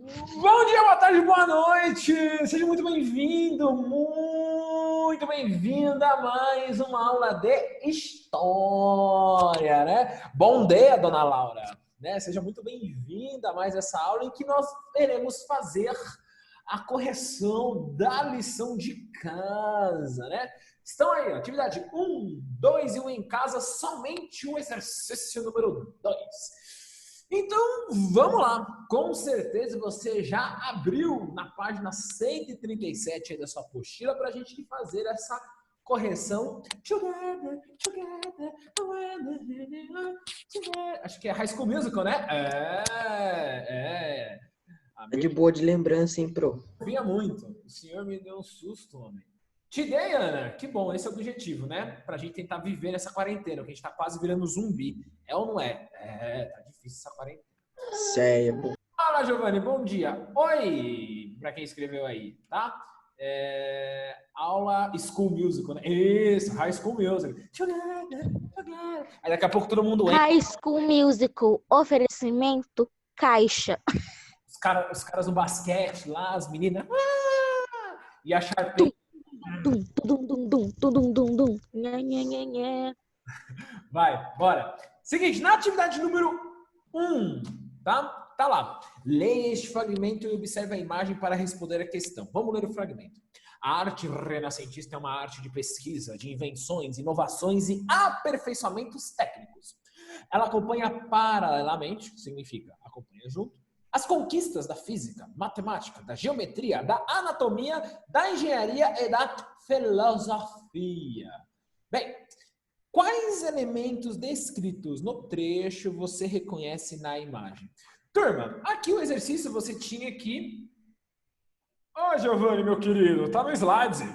Bom dia, boa tarde, boa noite! Seja muito bem-vindo, muito bem-vinda a mais uma aula de História, né? Bom dia, dona Laura! Né? Seja muito bem-vinda a mais essa aula em que nós iremos fazer a correção da lição de casa, né? Estão aí, atividade 1, 2 e 1 em casa, somente o exercício número 2. Então, vamos lá. Com certeza você já abriu na página 137 aí da sua apostila para a gente fazer essa correção. Acho que é High School Musical, né? É de boa de lembrança, hein, pro? Vinha muito. O senhor me deu um susto, homem. Te dei, Ana. Que bom, esse é o objetivo, né? Pra gente tentar viver essa quarentena, que a gente tá quase virando zumbi. É ou não é? É, tá difícil essa quarentena. Sério. Fala, Giovanni, bom dia. Oi, pra quem escreveu aí, tá? Aula School Musical, né? Isso, High School Musical. Aí daqui a pouco todo mundo entra. High School Musical, oferecimento, caixa. Os caras no basquete lá, as meninas. E a Sharpay. Vai, bora. Seguinte, na atividade número 1, tá? Tá lá. Leia este fragmento e observe a imagem para responder a questão. Vamos ler o fragmento. A arte renascentista é uma arte de pesquisa, de invenções, inovações e aperfeiçoamentos técnicos. Ela acompanha paralelamente, significa acompanha junto, as conquistas da física, matemática, da geometria, da anatomia, da engenharia e da filosofia. Bem, quais elementos descritos no trecho você reconhece na imagem? Turma, aqui o exercício você tinha que... Ô, Giovanni, meu querido, tá no slide.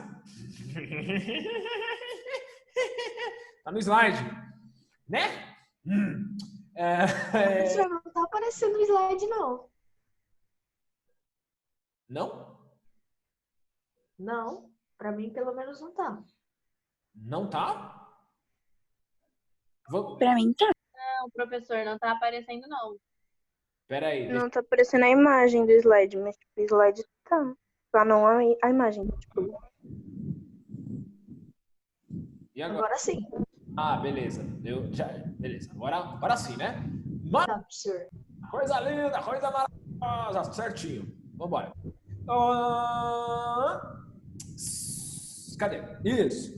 Tá no slide, né? Professor, não tá aparecendo no slide, não. Não? Não, pra mim pelo menos não tá. Não tá? Pra mim tá. Não, professor, não tá aparecendo, não. Pera aí. Não tá aparecendo a imagem do slide, mas tipo, o slide tá. Só não a imagem. Tipo. E agora? Agora sim. Ah, beleza. Beleza. Agora sim, né? Mano, Tá, professor. coisa linda, coisa maravilhosa. Certinho. Vambora. Cadê? Isso.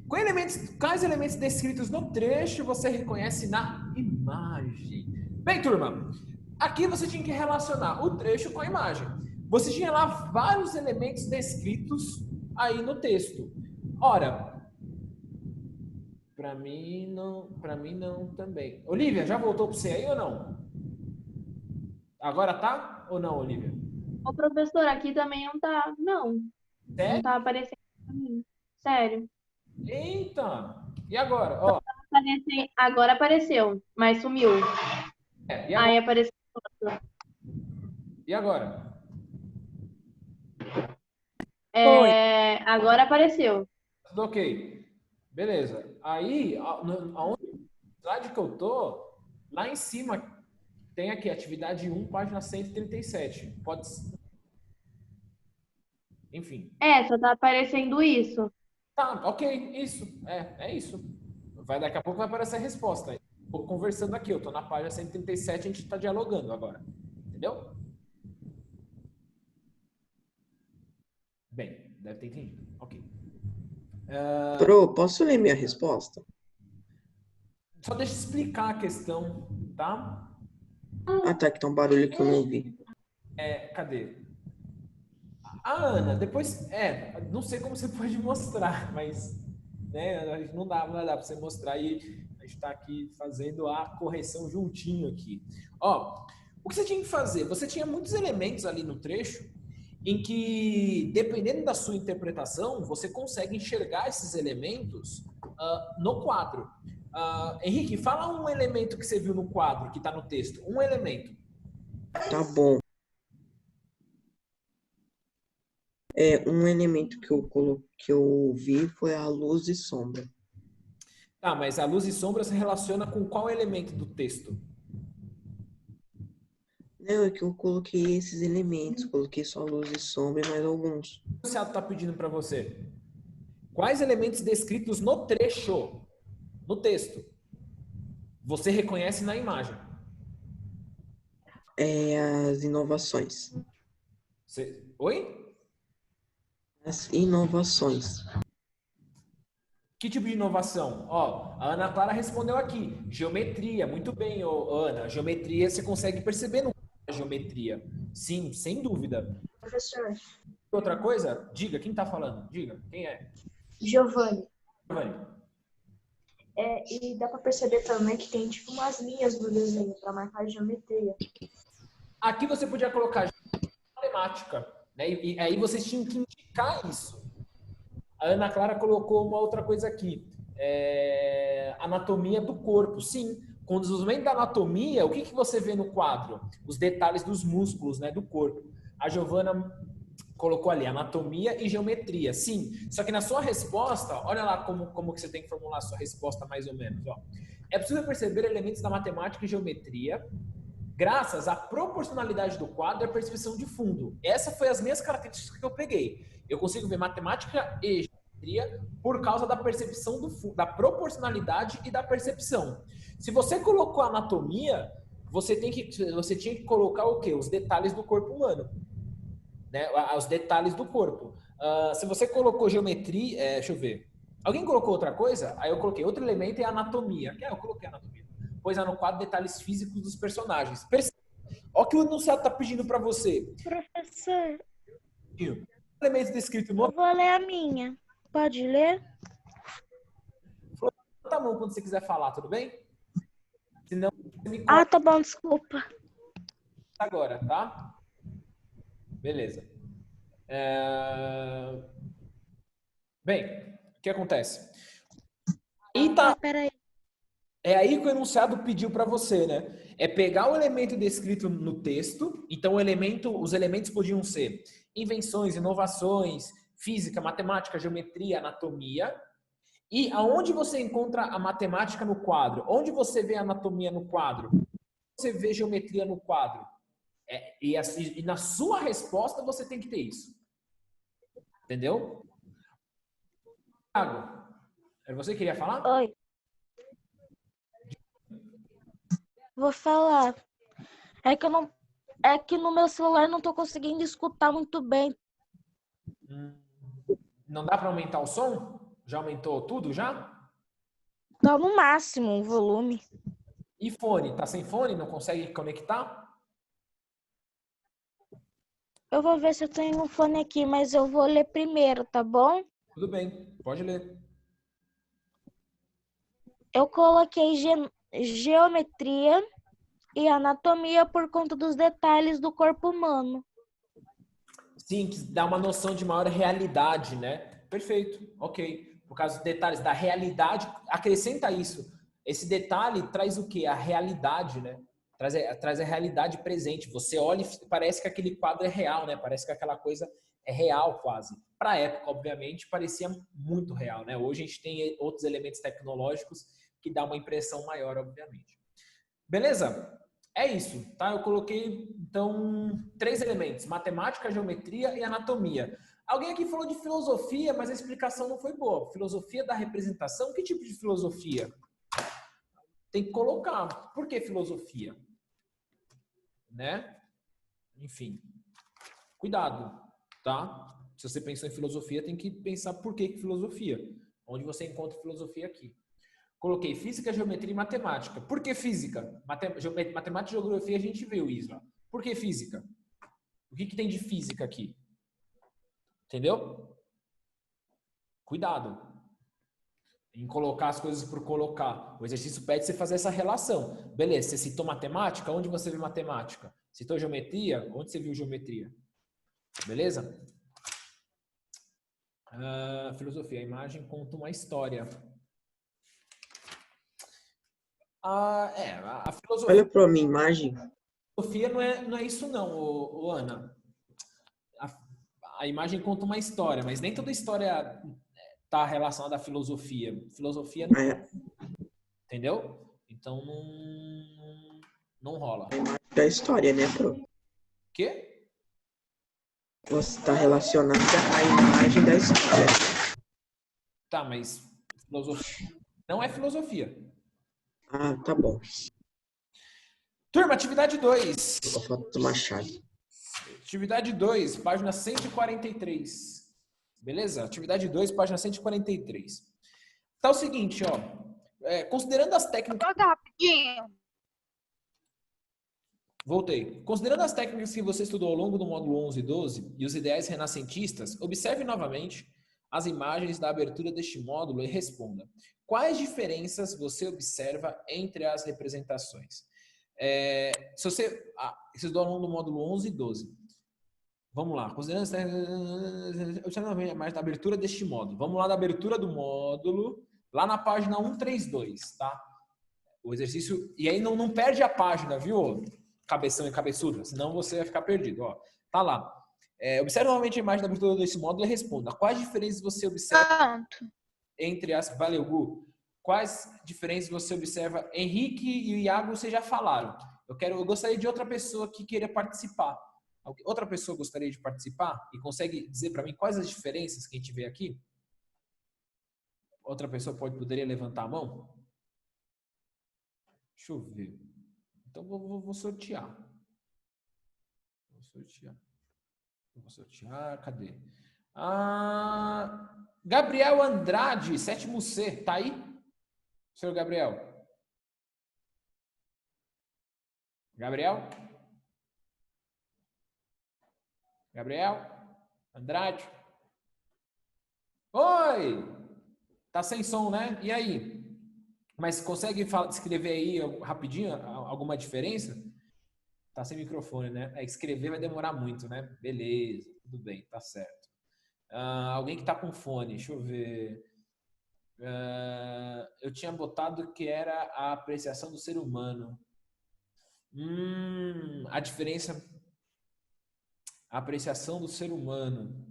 Quais elementos descritos no trecho você reconhece na imagem? Bem, turma, aqui você tinha que relacionar o trecho com a imagem. Você tinha lá vários elementos descritos aí no texto. Ora, para mim não também. Olivia, já voltou para você aí ou não? Agora tá ou não, Olivia? Ô, professor, aqui também não tá, não. Sério? Não tá aparecendo pra mim. Sério. Eita! E agora? Ó. Agora apareceu, mas sumiu. E agora? Aí apareceu outro. E agora? Agora apareceu. Tudo ok. Beleza. Aí, no slide que eu tô, lá em cima, tem aqui, atividade 1, página 137. Pode... Enfim. Só tá aparecendo isso. Tá, ok, isso. É isso. Daqui a pouco vai aparecer a resposta. Tô conversando aqui, eu tô na página 137, a gente tá dialogando agora. Entendeu? Bem, deve ter entendido. Ok. Pro, posso ler minha resposta? Só deixa eu explicar a questão, tá? Ah, tá, que tá um barulho que eu não ouvi. Cadê? A Ana, depois... não sei como você pode mostrar, mas... Né, não dá pra você mostrar e a gente tá aqui fazendo a correção juntinho aqui. Ó, o que você tinha que fazer? Você tinha muitos elementos ali no trecho em que, dependendo da sua interpretação, você consegue enxergar esses elementos no quadro. Henrique, fala um elemento que você viu no quadro, que está no texto. Um elemento. Tá bom. Um elemento que eu vi foi a luz e sombra. Tá, mas a luz e sombra se relaciona com qual elemento do texto? Não, é que eu coloquei esses elementos, coloquei só luz e sombra e mais alguns. O que o enunciado está pedindo para você? Quais elementos descritos no trecho, no texto, você reconhece na imagem? As inovações. Oi? As inovações. Que tipo de inovação? Ó, a Ana Clara respondeu aqui. Geometria. Muito bem, Ana. Geometria, você consegue perceber no geometria. Sim, sem dúvida. Professor, Outra coisa? Diga, quem está falando? Diga, quem é? Giovanni. Giovanni. E dá pra perceber também que tem tipo umas linhas no desenho pra marcar a geometria. Aqui você podia colocar matemática, né? E aí vocês tinham que indicar isso. A Ana Clara colocou uma outra coisa aqui. Anatomia do corpo. Sim, com o desenvolvimento da anatomia, o que você vê no quadro? Os detalhes dos músculos, né, do corpo. A Giovana colocou ali anatomia e geometria. Sim, só que na sua resposta, olha lá como que você tem que formular a sua resposta mais ou menos. Ó. É possível perceber elementos da matemática e geometria graças à proporcionalidade do quadro e à percepção de fundo. Essa foi as minhas características que eu peguei. Eu consigo ver matemática e geometria por causa da percepção do fundo, da proporcionalidade e da percepção. Se você colocou anatomia, você tinha que colocar o quê? Os detalhes do corpo humano, né? Os detalhes do corpo. Se você colocou geometria, deixa eu ver. Alguém colocou outra coisa? Aí eu coloquei outro elemento é anatomia. Eu coloquei anatomia. Pois no quadro detalhes físicos dos personagens. Perceba. Olha o que o enunciado está pedindo para você. Professor, Elemento descrito no... eu vou ler a minha. Pode ler? Levanta a mão quando você quiser falar, tudo bem? Senão você me Ah, corta tá bom, desculpa. agora, tá? Beleza. Bem, o que acontece? Aí tá... Peraí. É aí que o enunciado pediu para você, né? É pegar o elemento descrito no texto. Então, os elementos podiam ser invenções, inovações, física, matemática, geometria, anatomia. E aonde você encontra a matemática no quadro? Onde você vê a anatomia no quadro? Você vê geometria no quadro? E na sua resposta você tem que ter isso. Entendeu? Thiago, você queria falar? Oi. Vou falar. É que no meu celular não tô conseguindo escutar muito bem. Não dá para aumentar o som? Já aumentou tudo já? Tá no máximo o volume. E fone? Tá sem fone? Não consegue conectar? Eu vou ver se eu tenho um fone aqui, mas eu vou ler primeiro, tá bom? Tudo bem, pode ler. Eu coloquei geometria e anatomia por conta dos detalhes do corpo humano. Sim, que dá uma noção de maior realidade, né? Perfeito, ok. Por causa dos detalhes da realidade, acrescenta isso. Esse detalhe traz o quê? A realidade, né? Traz a realidade presente. Você olha e parece que aquele quadro é real, né? Parece que aquela coisa é real quase. Para a época, obviamente, parecia muito real, né? Hoje a gente tem outros elementos tecnológicos que dá uma impressão maior, obviamente. Beleza? É isso, tá? Eu coloquei, então, 3 elementos: matemática, geometria e anatomia. Alguém aqui falou de filosofia, mas a explicação não foi boa. Filosofia da representação? Que tipo de filosofia? Tem que colocar. Por que filosofia? Né? Enfim. Cuidado, tá? Se você pensou em filosofia, tem que pensar por que filosofia. Onde você encontra filosofia aqui. Coloquei física, geometria e matemática. Por que física? Matemática e geografia a gente viu, Isla. Por que física? O que tem de física aqui? Entendeu? Cuidado em colocar as coisas por colocar. O exercício pede você fazer essa relação. Beleza, você citou matemática? Onde você viu matemática? Citou geometria? Onde você viu geometria? Beleza? Filosofia. A imagem conta uma história. A filosofia... Olha para minha imagem. Filosofia não é isso não, Ana. A imagem conta uma história, mas nem toda história está relacionada à filosofia. Filosofia não... Entendeu? Então não rola. da história, né, Pro? Quê? Você está relacionando a imagem da história. Tá, mas filosofia não é filosofia. Ah, tá bom. Turma, atividade 2. Só falta tomar chave. Atividade 2, página 143. Beleza? Atividade 2, página 143. Tá o seguinte, ó. Considerando as técnicas... Rapidinho. Voltei. Considerando as técnicas que você estudou ao longo do módulo 11 e 12 e os ideais renascentistas, observe novamente as imagens da abertura deste módulo e responda. Quais diferenças você observa entre as representações? Se você estudou ao longo do módulo 11 e 12, vamos lá. Considerando observe novamente a imagem da abertura deste módulo. Vamos lá da abertura do módulo, lá na página 132, tá? O exercício... E aí não perde a página, viu? Cabeção e cabeçuda, senão você vai ficar perdido. Ó, tá lá. Observe novamente a imagem da abertura desse módulo e responda. Quais diferenças você observa entre as... Valeu, Gu. Quais diferenças você observa? Henrique e o Iago, vocês já falaram. Eu gostaria de outra pessoa que queira participar. Outra pessoa gostaria de participar e consegue dizer para mim quais as diferenças que a gente vê aqui? Outra pessoa poderia levantar a mão? Deixa eu ver. Então, vou sortear. Vou sortear. Cadê? Gabriel Andrade, 7º C. Tá aí? Senhor Gabriel? Gabriel? Gabriel? Andrade? Oi! Tá sem som, né? E aí? Mas consegue escrever aí rapidinho alguma diferença? Tá sem microfone, né? Escrever vai demorar muito, né? Beleza, tudo bem, tá certo. Alguém que tá com fone, deixa eu ver. Eu tinha botado que era a apreciação do ser humano. A diferença... A apreciação do ser humano.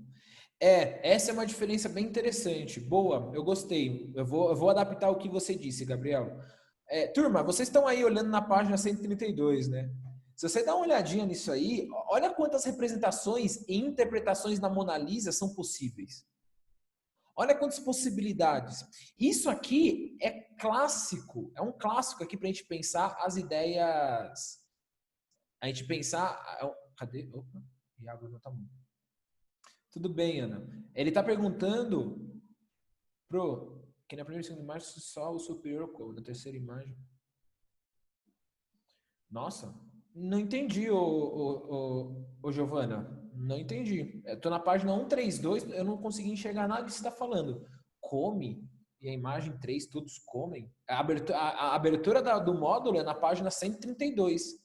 Essa é uma diferença bem interessante. Boa, eu gostei. Eu vou adaptar o que você disse, Gabriel. Turma, vocês estão aí olhando na página 132, né? Se você dá uma olhadinha nisso aí, olha quantas representações e interpretações da Mona Lisa são possíveis. Olha quantas possibilidades. Isso aqui é clássico. É um clássico aqui para a gente pensar as ideias. A gente pensar... Cadê? Opa, Iago não tá muito. Tudo bem, Ana. Ele está perguntando que na primeira e segunda imagem só o superior ocorre, na terceira imagem. Nossa, não entendi, ô Giovana. Não entendi. Eu tô na página 132, eu não consegui enxergar nada que você está falando. Come, e a imagem 3, todos comem. A abertura do módulo é na página 132.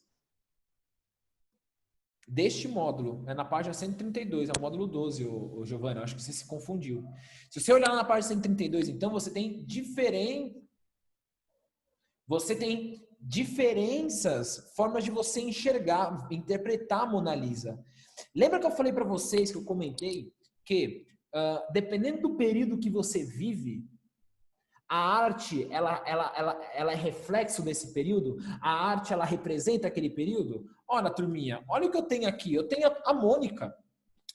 Deste módulo, é na página 132, é o módulo 12, ô Giovana, acho que você se confundiu. Se você olhar na página 132, então, você tem diferenças, formas de você enxergar, interpretar a Mona Lisa. Lembra que eu falei para vocês, que eu comentei, que dependendo do período que você vive, a arte, ela é reflexo desse período? A arte, ela representa aquele período? Olha, turminha, olha o que eu tenho aqui. Eu tenho a Mônica.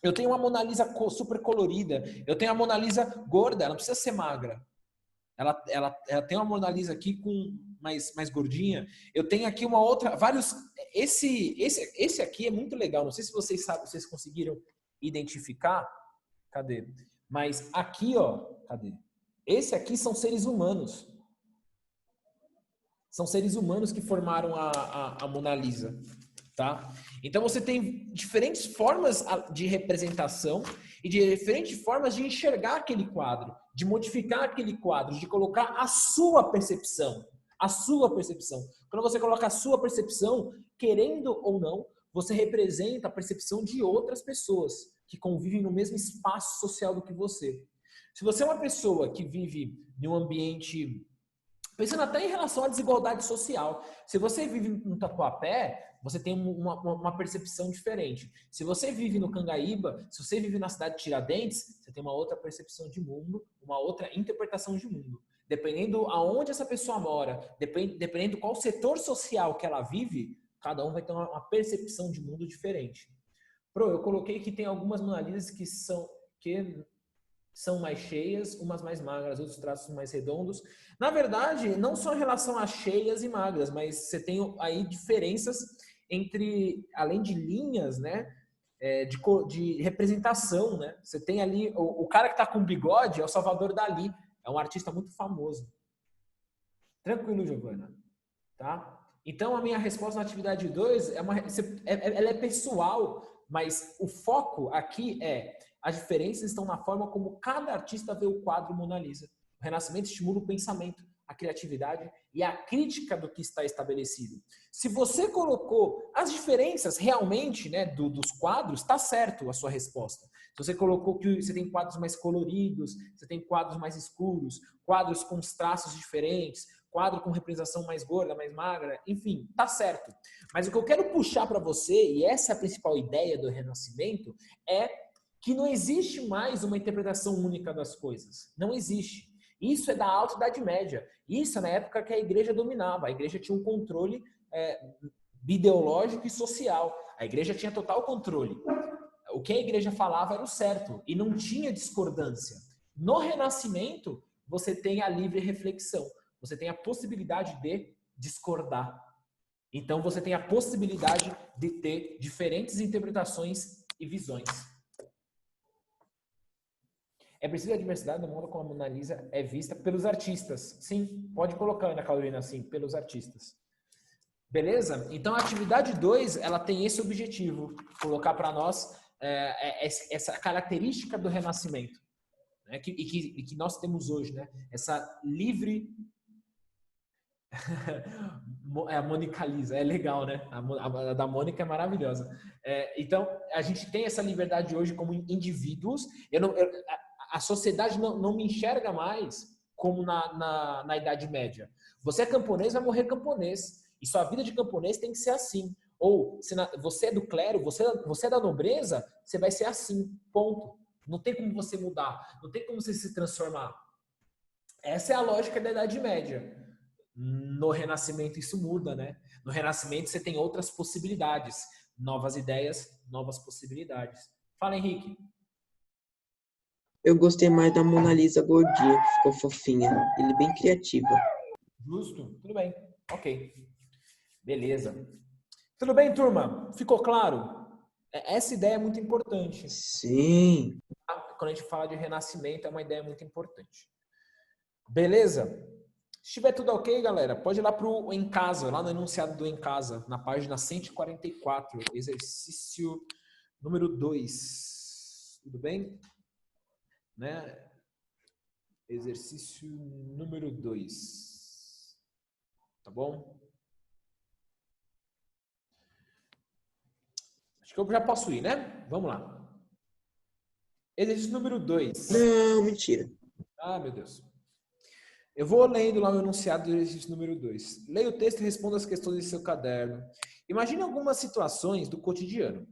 Eu tenho uma Mona Lisa super colorida. Eu tenho a Mona Lisa gorda, ela não precisa ser magra. Ela tem uma Mona Lisa aqui com mais gordinha. Eu tenho aqui uma outra, vários... Esse aqui é muito legal. Não sei se vocês sabem, vocês conseguiram identificar. Cadê? Mas aqui, ó, cadê? Esse aqui são seres humanos. São seres humanos que formaram a Mona Lisa, tá? Então você tem diferentes formas de representação e diferentes formas de enxergar aquele quadro, de modificar aquele quadro, de colocar a sua percepção. A sua percepção. Quando você coloca a sua percepção, querendo ou não, você representa a percepção de outras pessoas que convivem no mesmo espaço social do que você. Se você é uma pessoa que vive em um ambiente, pensando até em relação à desigualdade social, se você vive no Tatuapé, você tem uma percepção diferente. Se você vive no Cangaíba, se você vive na cidade de Tiradentes, você tem uma outra percepção de mundo, uma outra interpretação de mundo. Dependendo aonde essa pessoa mora, dependendo qual setor social que ela vive, Cada um vai ter uma percepção de mundo diferente. Eu coloquei que tem algumas Mona Lisas que são mais cheias, umas mais magras, outros traços mais redondos. Na verdade, não só em relação a cheias e magras, mas você tem aí diferenças entre, além de linhas, né, de representação, né? Você tem ali, o cara que está com bigode é o Salvador Dalí, é um artista muito famoso. Tranquilo, Giovana, tá? Então, a minha resposta na atividade 2 ela é pessoal, mas o foco aqui é as diferenças estão na forma como cada artista vê o quadro Mona Lisa. O Renascimento estimula o pensamento, a criatividade e a crítica do que está estabelecido. Se você colocou as diferenças realmente, né, dos quadros, está certo a sua resposta. Se você colocou que você tem quadros mais coloridos, você tem quadros mais escuros, quadros com os traços diferentes, quadro com representação mais gorda, mais magra, enfim, tá certo. Mas o que eu quero puxar para você, e essa é a principal ideia do Renascimento, é que não existe mais uma interpretação única das coisas. Não existe. Isso é da Alta Idade Média. Isso é na época que a igreja dominava. A igreja tinha um controle ideológico e social. A igreja tinha total controle. O que a igreja falava era o certo e não tinha discordância. No Renascimento, você tem a livre reflexão. Você tem a possibilidade de discordar. Então, você tem a possibilidade de ter diferentes interpretações e visões. É preciso a diversidade no modo como a Mona Lisa é vista pelos artistas. Sim, pode colocar, Ana Carolina, assim, pelos artistas. Beleza? Então, a atividade 2, ela tem esse objetivo, colocar para nós essa característica do Renascimento, né? que nós temos hoje, né? Essa livre... A Mônica Lisa, é legal, né? A da Mônica é maravilhosa. Então, a gente tem essa liberdade hoje como indivíduos. A sociedade não me enxerga mais como na Idade Média. Você é camponês, vai morrer camponês. E sua vida de camponês tem que ser assim. Ou, se você é do clero, você é da nobreza, você vai ser assim, ponto. Não tem como você mudar, não tem como você se transformar. Essa é a lógica da Idade Média. No Renascimento isso muda, né? No Renascimento você tem outras possibilidades, novas ideias, novas possibilidades. Fala, Henrique. Eu gostei mais da Mona Lisa gordinha, que ficou fofinha. Ele é bem criativa. Justo? Tudo bem. Ok. Beleza. Tudo bem, turma? Ficou claro? Essa ideia é muito importante. Sim. Quando a gente fala de renascimento, é uma ideia muito importante. Beleza? Se estiver tudo ok, galera, pode ir lá para o Em Casa, lá no enunciado do Em Casa, na página 144, exercício número 2. Tudo bem? Né? Exercício número 2. Tá bom? Acho que eu já posso ir, né? Vamos lá. Exercício número 2. Não, mentira. Ah, meu Deus. Eu vou lendo lá o enunciado do exercício número 2. Leia o texto e responda as questões em seu caderno. Imagine algumas situações do cotidiano.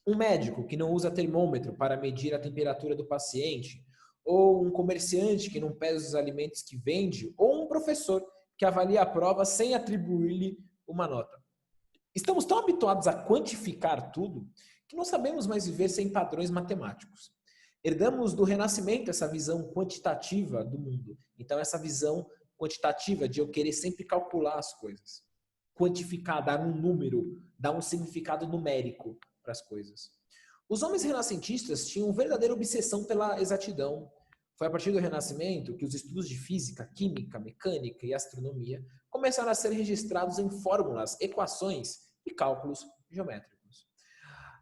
Um médico que não usa termômetro para medir a temperatura do paciente, ou um comerciante que não pesa os alimentos que vende, ou um professor que avalia a prova sem atribuir-lhe uma nota. Estamos tão habituados a quantificar tudo que não sabemos mais viver sem padrões matemáticos. Herdamos do Renascimento essa visão quantitativa do mundo. Então, essa visão quantitativa de eu querer sempre calcular as coisas. Quantificar, dar um número, dar um significado numérico para as coisas. Os homens renascentistas tinham uma verdadeira obsessão pela exatidão. Foi a partir do Renascimento que os estudos de física, química, mecânica e astronomia começaram a ser registrados em fórmulas, equações e cálculos geométricos.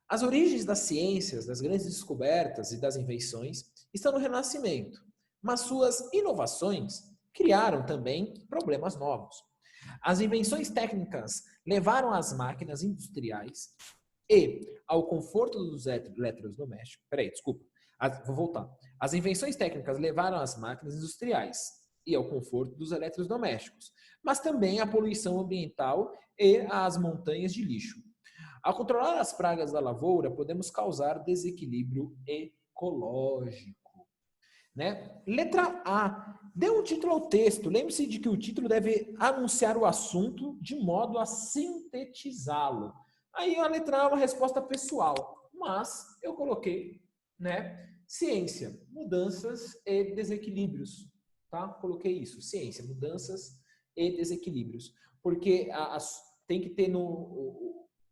As origens das ciências, das grandes descobertas e das invenções estão no Renascimento, mas suas inovações criaram também problemas novos. As invenções técnicas levaram às máquinas industriais e ao conforto dos eletrodomésticos. Vou voltar. As invenções técnicas levaram às máquinas industriais e ao conforto dos eletrodomésticos, mas também à poluição ambiental e às montanhas de lixo. Ao controlar as pragas da lavoura, podemos causar desequilíbrio ecológico. né? Letra A. Dê um título ao texto. Lembre-se de que o título deve anunciar o assunto de modo a sintetizá-lo. Aí a letra A é uma resposta pessoal, mas eu coloquei, né? Ciência, mudanças e desequilíbrios, tá? Coloquei isso, ciência, mudanças e desequilíbrios, porque tem que ter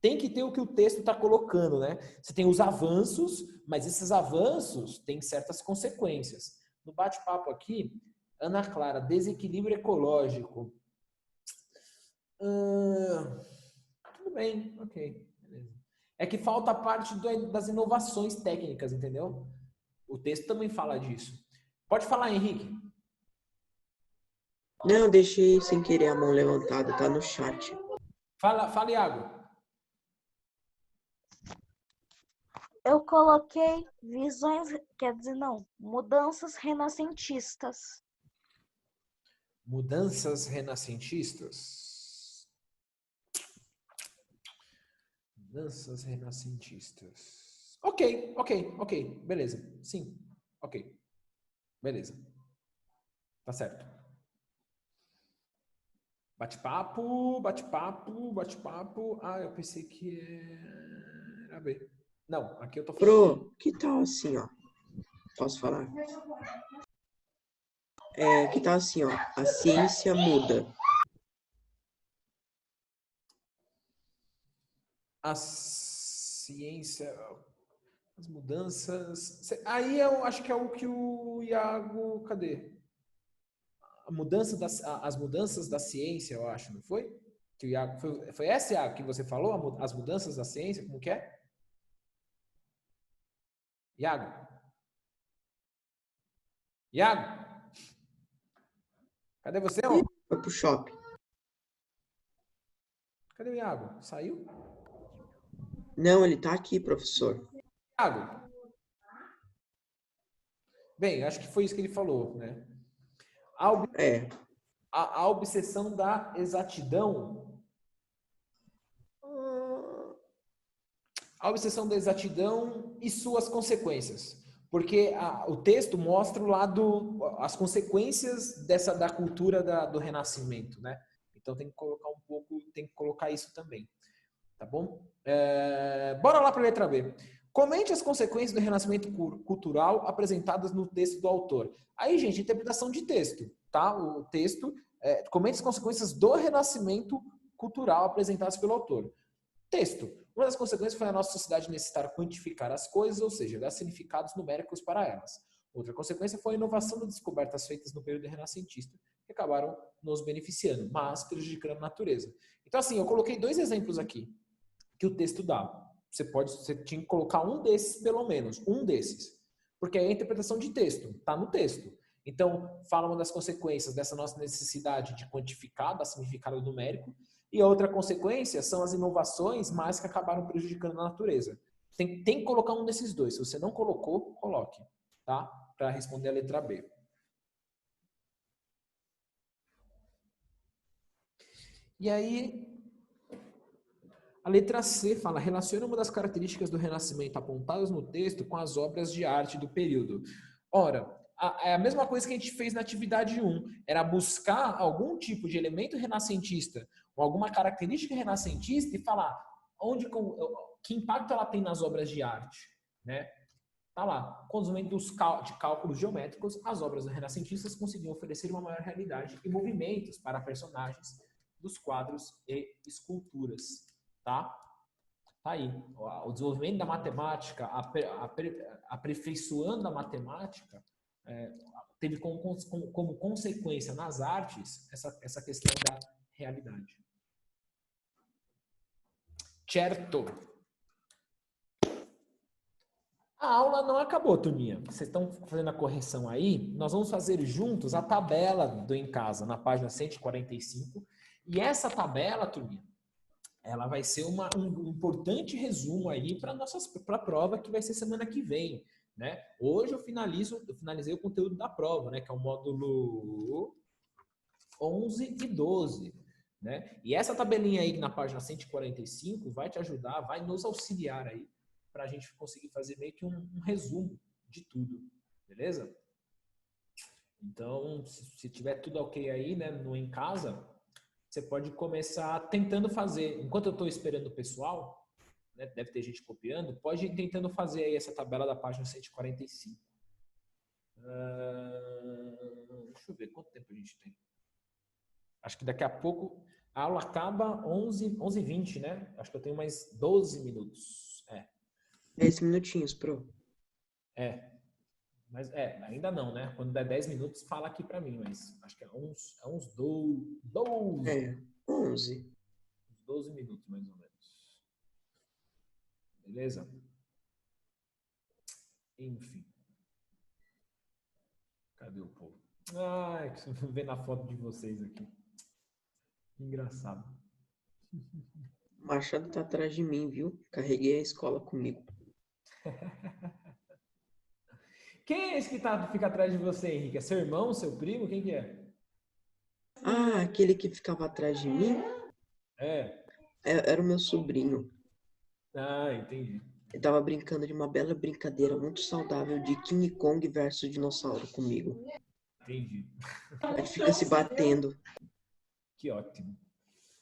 tem que ter o que o texto está colocando, né? Você tem os avanços, mas esses avanços têm certas consequências. No bate-papo aqui, Ana Clara, desequilíbrio ecológico. Tudo bem, ok, beleza. É que falta a parte das inovações técnicas, entendeu? O texto também fala disso. Pode falar, Henrique. Não, deixei sem querer a mão levantada, tá no chat. Fala, Iago. Eu coloquei visões, quer dizer, não, mudanças renascentistas. Mudanças renascentistas. Mudanças renascentistas. Ok, beleza. Sim, ok. Beleza. Tá certo. Bate-papo. Ah, eu pensei que era B. Não, aqui eu tô falando. Pro, que tal assim, ó? Posso falar? Que tal assim, ó? A ciência muda. A ciência, as mudanças. Aí eu acho que é o que o Iago. Cadê? As mudanças da ciência, eu acho, não foi? Que o Iago, foi essa, Iago, que você falou? As mudanças da ciência, como que é? Iago? Iago? Cadê você? Ó? Foi pro shopping. Cadê o Iago? Saiu? Não, ele tá aqui, professor. Iago? Bem, acho que foi isso que ele falou, né? A obsessão da exatidão. A obsessão da exatidão e suas consequências. Porque o texto mostra o lado, as consequências da cultura do Renascimento, né? Então tem que colocar tem que colocar isso também. Tá bom? Bora lá para a letra B. Comente as consequências do renascimento cultural apresentadas no texto do autor. Aí, gente, interpretação de texto, tá? O texto, comente as consequências do renascimento cultural apresentadas pelo autor. Texto. Uma das consequências foi a nossa sociedade necessitar quantificar as coisas, ou seja, dar significados numéricos para elas. Outra consequência foi a inovação das descobertas feitas no período renascentista, que acabaram nos beneficiando, mas prejudicando a natureza. Então, assim, eu coloquei 2 exemplos aqui que o texto dá. Você tinha que colocar um desses, pelo menos, um desses. Porque é a interpretação de texto, está no texto. Então, fala uma das consequências dessa nossa necessidade de quantificar, dar significado numérico, e a outra consequência são as inovações, mas que acabaram prejudicando a natureza. Tem que colocar um desses 2. Se você não colocou, coloque, tá? Para responder a letra B. E aí, a letra C fala, relaciona uma das características do Renascimento apontadas no texto com as obras de arte do período. Ora, é a mesma coisa que a gente fez na atividade 1, era buscar algum tipo de elemento renascentista, ou alguma característica renascentista e falar que impacto ela tem nas obras de arte, né? Tá lá, com o desenvolvimento de cálculos geométricos, as obras renascentistas conseguiam oferecer uma maior realidade e movimentos para personagens dos quadros e esculturas. Tá? Tá aí. O desenvolvimento da matemática, aperfeiçoando a matemática, teve como consequência nas artes essa questão da realidade. Certo. A aula não acabou, turminha. Vocês estão fazendo a correção aí? Nós vamos fazer juntos a tabela do Em Casa, na página 145. E essa tabela, turminha, ela vai ser um importante resumo aí para a prova que vai ser semana que vem, né? Hoje eu finalizei o conteúdo da prova, né? Que é o módulo 11 e 12, né? E essa tabelinha aí na página 145 vai te ajudar, vai nos auxiliar aí para a gente conseguir fazer meio que um resumo de tudo, beleza? Então, se tiver tudo ok aí, né, no em casa, você pode começar tentando fazer. Enquanto eu estou esperando o pessoal, né, deve ter gente copiando, pode ir tentando fazer aí essa tabela da página 145. Deixa eu ver quanto tempo a gente tem. Acho que daqui a pouco a aula acaba 11h20, né? Acho que eu tenho mais 12 minutos. 10 minutinhos, pro. Mas ainda não, né? Quando der 10 minutos, fala aqui pra mim, mas acho que é uns 12. 11. 12 minutos, mais ou menos. Beleza? Enfim. Cadê o povo? Ai, que eu ver na foto de vocês aqui. Engraçado. O Machado tá atrás de mim, viu? Carreguei a escola comigo. Quem é esse que fica atrás de você, Henrique? É seu irmão, seu primo? Quem que é? Ah, aquele que ficava atrás de mim era o meu sobrinho. Ah, entendi. Ele tava brincando de uma bela brincadeira muito saudável de King Kong versus dinossauro comigo. Entendi. A gente fica se batendo. Que ótimo.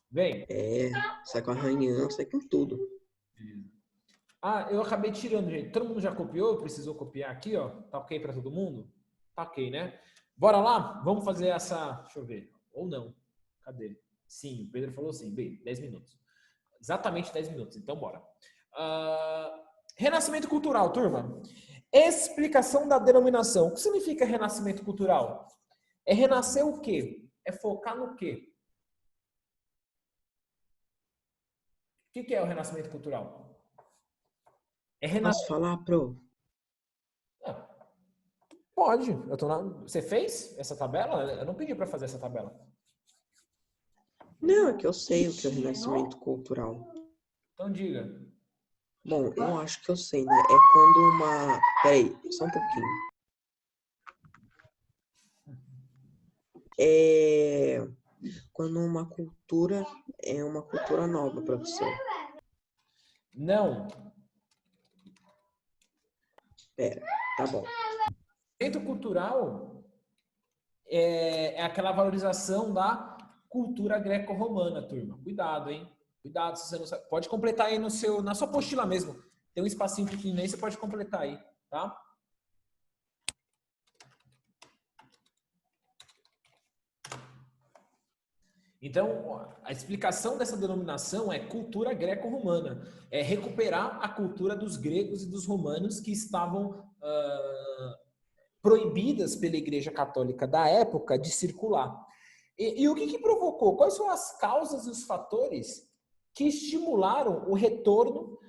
Vem. Sai com arranhão, sai com tudo. Ah, eu acabei tirando, gente. Todo mundo já copiou? Precisou copiar aqui, ó. Tá ok pra todo mundo? Tá ok, né? Bora lá? Vamos fazer essa... Deixa eu ver. Ou não. Cadê? Sim, o Pedro falou sim. Bem, 10 minutos. Exatamente 10 minutos. Então, bora. Renascimento cultural, turma. Explicação da denominação. O que significa renascimento cultural? É renascer o quê? É focar no quê? O que é o renascimento cultural? É renascer... Posso falar, pro? Pode. Você fez essa tabela? Eu não pedi para fazer essa tabela. Não, é que eu sei o que é o renascimento cultural. Então diga. Bom, eu acho que eu sei, né? É quando uma... Peraí, só um pouquinho. Quando uma cultura é uma cultura nova, professor. Não. Pera, tá bom. Renascimento cultural é aquela valorização da cultura greco-romana, turma. Cuidado, hein? Cuidado, se você não sabe. Pode completar aí na sua apostila mesmo. Tem um espacinho pequenininho aí, você pode completar aí, tá? Então, a explicação dessa denominação é cultura greco-romana. É recuperar a cultura dos gregos e dos romanos que estavam proibidas pela Igreja Católica da época de circular. E o que provocou? Quais são as causas e os fatores que estimularam o retorno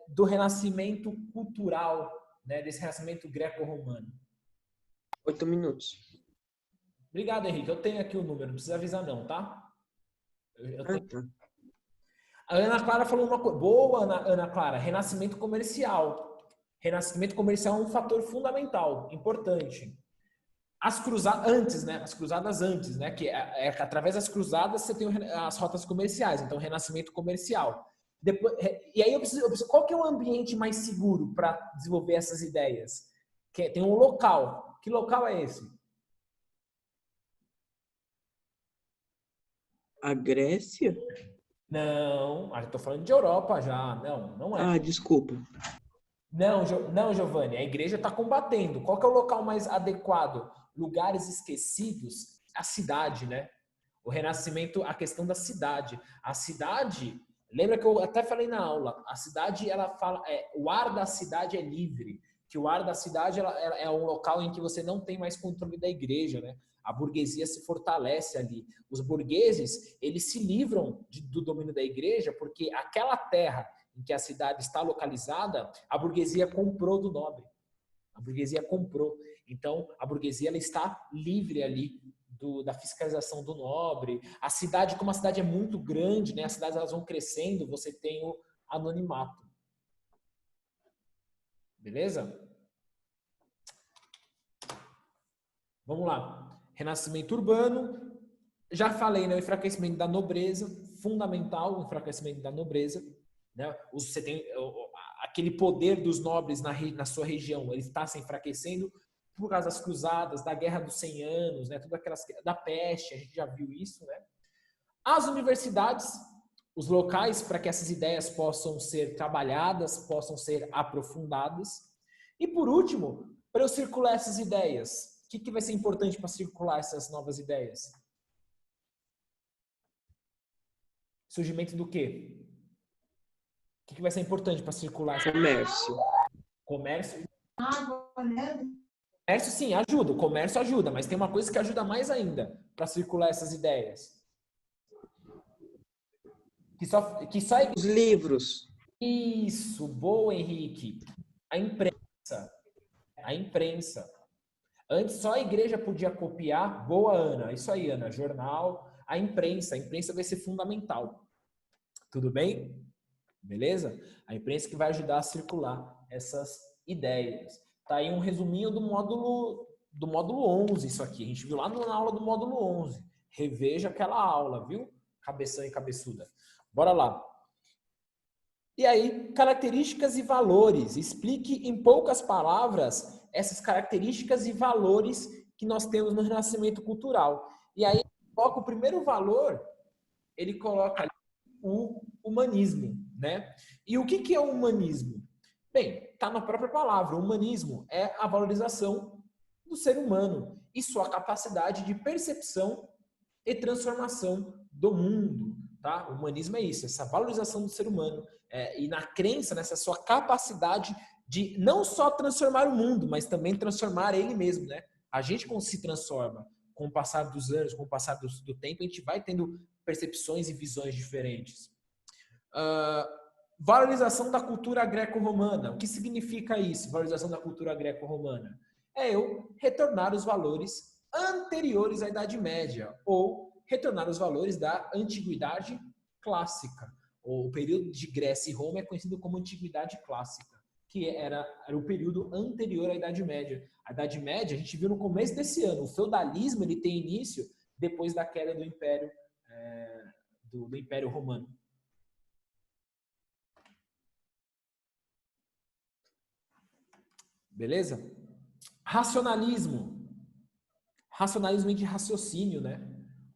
do renascimento cultural, né, desse renascimento greco-romano? 8 minutos. Obrigado, Henrique. Eu tenho aqui o número, não precisa avisar não, tá? Tá. A Ana Clara falou uma coisa. Boa, Ana Clara. Renascimento comercial. Renascimento comercial é um fator fundamental, importante. As cruzadas antes, né? As cruzadas antes, né? Que através das cruzadas você tem as rotas comerciais. Então, renascimento comercial. Depois, e aí eu preciso. Qual que é o ambiente mais seguro para desenvolver essas ideias? Tem um local. Que local é esse? A Grécia? Não, eu tô falando de Europa já. Não é. Ah, desculpa. Não, Giovanni, a igreja está combatendo. Qual que é o local mais adequado? Lugares esquecidos, a cidade, né? O renascimento, a questão da cidade. A cidade, lembra que eu até falei na aula, a cidade, ela fala, o ar da cidade é livre, que o ar da cidade é um local em que você não tem mais controle da igreja, né? A burguesia se fortalece ali. Os burgueses, eles se livram do domínio da igreja porque aquela terra em que a cidade está localizada, a burguesia comprou do nobre. A burguesia comprou. Então, a burguesia ela está livre ali da fiscalização do nobre. A cidade, como a cidade é muito grande, né? As cidades elas vão crescendo, você tem o anonimato. Beleza? Vamos lá. Renascimento urbano. Já falei, né? O enfraquecimento da nobreza. Fundamental o enfraquecimento da nobreza. Né? Você tem aquele poder dos nobres na sua região, ele está se enfraquecendo. por causa das cruzadas, da Guerra dos 100 Anos, né? Tudo aquelas, da peste, a gente já viu isso, né? As universidades, os locais para que essas ideias possam ser trabalhadas, possam ser aprofundadas. E por último, para eu circular essas ideias, o que vai ser importante para circular essas novas ideias? Surgimento do quê? O que vai ser importante para circular? Comércio. Comércio? Comércio sim, ajuda. O comércio ajuda, mas tem uma coisa que ajuda mais ainda para circular essas ideias. Que só Os livros. Isso, boa, Henrique. A imprensa. A imprensa. Antes só a igreja podia copiar. Boa, Ana. Isso aí, Ana. Jornal. A imprensa. A imprensa vai ser fundamental. Tudo bem? Beleza? A imprensa que vai ajudar a circular essas ideias. Tá aí um resuminho do módulo 11, isso aqui. A gente viu lá na aula do módulo 11. Reveja aquela aula, viu? Cabeção e cabeçuda. Bora lá. E aí, características e valores. Explique em poucas palavras essas características e valores que nós temos no renascimento cultural. E aí, o primeiro valor, ele coloca ali o humanismo, né? E o que é o humanismo? Bem, está na própria palavra. O humanismo é a valorização do ser humano e sua capacidade de percepção e transformação do mundo, tá? O humanismo é isso, essa valorização do ser humano e na crença nessa sua capacidade de não só transformar o mundo, mas também transformar ele mesmo, né? A gente se transforma com o passar dos anos, com o passar do tempo, a gente vai tendo percepções e visões diferentes. Valorização da cultura greco-romana. O que significa isso, valorização da cultura greco-romana? É eu retornar os valores anteriores à Idade Média ou retornar os valores da Antiguidade Clássica. O período de Grécia e Roma é conhecido como Antiguidade Clássica, que era o período anterior à Idade Média. A Idade Média, a gente viu no começo desse ano, o feudalismo ele tem início depois da queda do Império, do Império Romano. Beleza? Racionalismo. Racionalismo de raciocínio, né?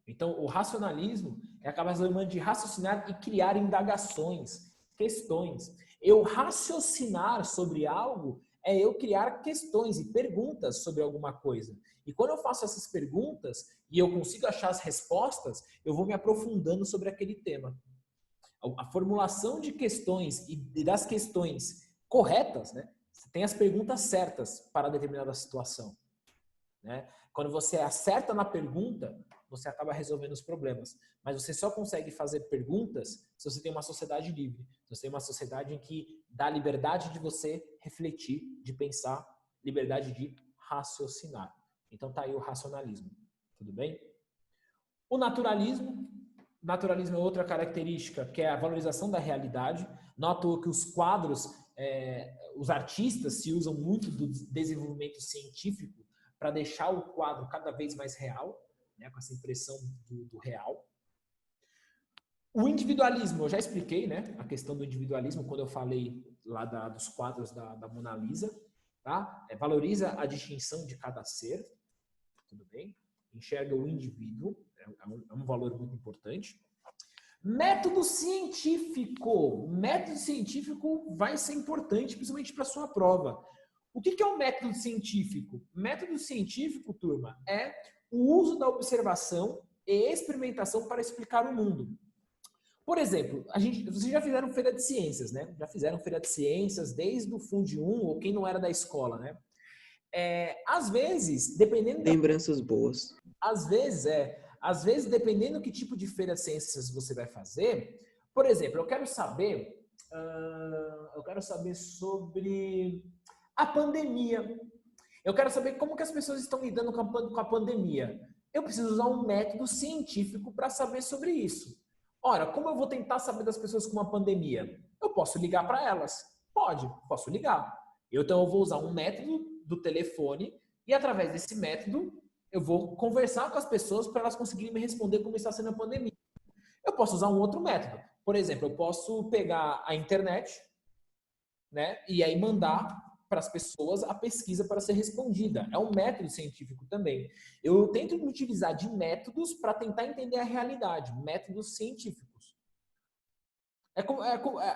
Então, o racionalismo é a capacidade de raciocinar e criar indagações, questões. Eu raciocinar sobre algo é eu criar questões e perguntas sobre alguma coisa. E quando eu faço essas perguntas e eu consigo achar as respostas, eu vou me aprofundando sobre aquele tema. A formulação de questões e das questões corretas, né? Você tem as perguntas certas para determinada situação, né? Quando você acerta na pergunta, você acaba resolvendo os problemas. Mas você só consegue fazer perguntas se você tem uma sociedade livre. Se você tem uma sociedade em que dá liberdade de você refletir, de pensar, liberdade de raciocinar. Então tá aí o racionalismo. Tudo bem? O naturalismo. Naturalismo é outra característica, que é a valorização da realidade. Noto que os quadros, os artistas se usam muito do desenvolvimento científico para deixar o quadro cada vez mais real, né, com essa impressão do real. O individualismo, eu já expliquei, né, a questão do individualismo quando eu falei lá dos quadros da Mona Lisa, tá? Valoriza a distinção de cada ser, tudo bem? Enxerga o indivíduo, é um valor muito importante. Método científico. Método científico vai ser importante, principalmente para a sua prova. O que é um método científico? Método científico, turma, é o uso da observação e experimentação para explicar o mundo. Por exemplo, vocês já fizeram feira de ciências, né? Já fizeram feira de ciências desde o Fundo 1, ou quem não era da escola, né? Às vezes, dependendo... Lembranças boas. Às vezes, dependendo do que tipo de feira de ciências você vai fazer, por exemplo, eu quero saber sobre a pandemia. Eu quero saber como que as pessoas estão lidando com a pandemia. Eu preciso usar um método científico para saber sobre isso. Ora, como eu vou tentar saber das pessoas com uma pandemia? Eu posso ligar para elas? Posso ligar. Então, eu vou usar um método do telefone e, através desse método, eu vou conversar com as pessoas para elas conseguirem me responder como está sendo a pandemia. Eu posso usar um outro método. Por exemplo, eu posso pegar a internet, né, e aí mandar para as pessoas a pesquisa para ser respondida. É um método científico também. Eu tento me utilizar de métodos para tentar entender a realidade, métodos científicos.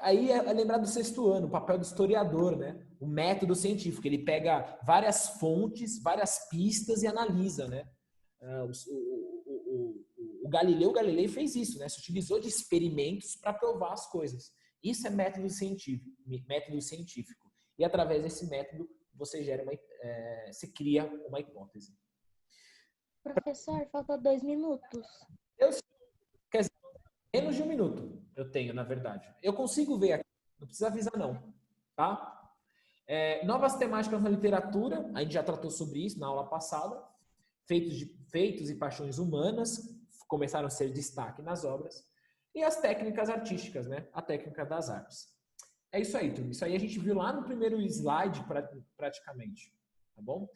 Aí é lembrar do sexto ano, o papel do historiador, né? O método científico. Ele pega várias fontes, várias pistas e analisa, né? O Galileu Galilei fez isso, né? Se utilizou de experimentos para provar as coisas. Isso é método científico, E através desse método você se cria uma hipótese. Professor, falta 2 minutos. Quer dizer, menos de 1 minuto eu tenho, na verdade. Eu consigo ver aqui, não precisa avisar não, tá? Novas temáticas na literatura, a gente já tratou sobre isso na aula passada. Feitos e paixões humanas começaram a ser destaque nas obras. E as técnicas artísticas, né? A técnica das artes. É isso aí, turma. Isso aí a gente viu lá no primeiro slide, praticamente. Tá bom?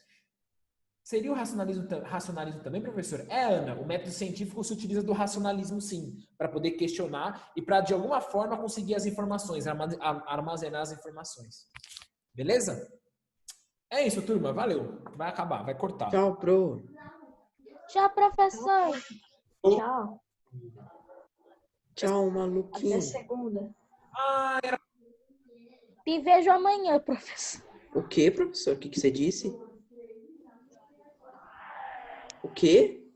Seria o racionalismo também, professor? Ana, o método científico se utiliza do racionalismo, sim, para poder questionar e para, de alguma forma, conseguir as informações, armazenar as informações. Beleza? É isso, turma. Valeu. Vai acabar, vai cortar. Tchau, pro. Tchau, professor. Tchau. Tchau, maluquinho. Até segunda. Te vejo amanhã, professor. O quê, professor? O que você disse? O quê?